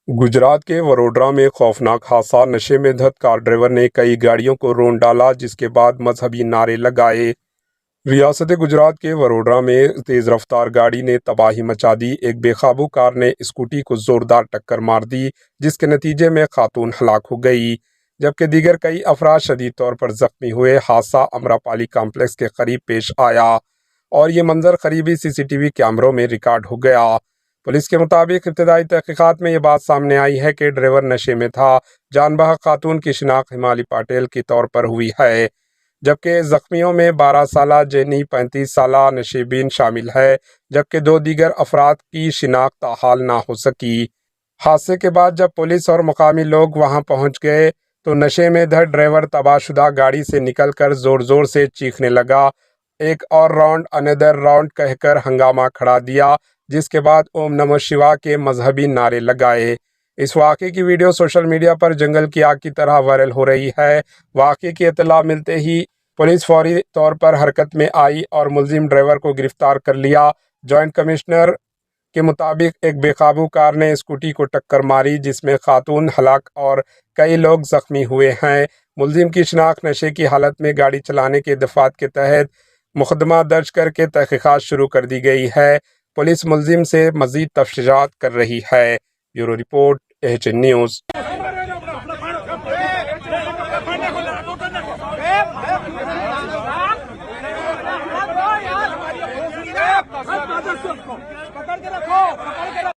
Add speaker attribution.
Speaker 1: गुजरात के वडोदरा में खौफनाक हादसा। नशे में धुत कार ड्राइवर ने कई गाड़ियों को रौंद डाला, जिसके बाद मजहबी नारे लगाए। रियासत गुजरात के वडोदरा में तेज रफ्तार गाड़ी ने तबाही मचा दी। एक बेकाबू कार ने स्कूटी को जोरदार टक्कर मार दी, जिसके नतीजे में खातून हलाक हो गई, जबकि दीगर कई अफराद शदीद तौर पर जख्मी हुए। हादसा अमरापाली कॉम्प्लेक्स के करीब पेश आया और ये मंजर करीबी सीसीटीवी कैमरों में रिकॉर्ड हो गया। पुलिस के मुताबिक इब्तदाई तहकीकात में ये बात सामने आई है कि ड्राइवर नशे में था। जान बहक खातून की शिनाख्त हिमाली पटेल के तौर पर हुई है, जबकि जख्मियों में 12 साला जेनी 35 साला नशीबीन शामिल है, जबकि 2 दीगर अफराद की शिनाख्त ताहाल ना हो सकी। हादसे के बाद जब पुलिस और मुकामी लोग वहां पहुंच गए तो नशे में धुत ड्राइवर तबाहशुदा गाड़ी से निकलकर जोर जोर से चीखने लगा। एक और राउंड, अनदर राउंड कहकर हंगामा खड़ा दिया, जिसके बाद ओम नमः शिवा के मजहबी नारे लगाए। इस वाक़े की वीडियो सोशल मीडिया पर जंगल की आग की तरह वायरल हो रही है। वाक़े की इत्तला मिलते ही पुलिस फौरी तौर पर हरकत में आई और मुलजिम ड्राइवर को गिरफ्तार कर लिया। जॉइंट कमिश्नर के मुताबिक एक बेकाबू कार ने स्कूटी को टक्कर मारी, जिसमें खातून हलाक और कई लोग जख्मी हुए हैं। मुलजिम की शिनाख्त नशे की हालत में गाड़ी चलाने के दफात के तहत मुकदमा दर्ज करके तहकीकात शुरू कर दी गई है। पुलिस मुलजिम से मजीद तफ्तीशात कर रही है। Bureau report, AHN news.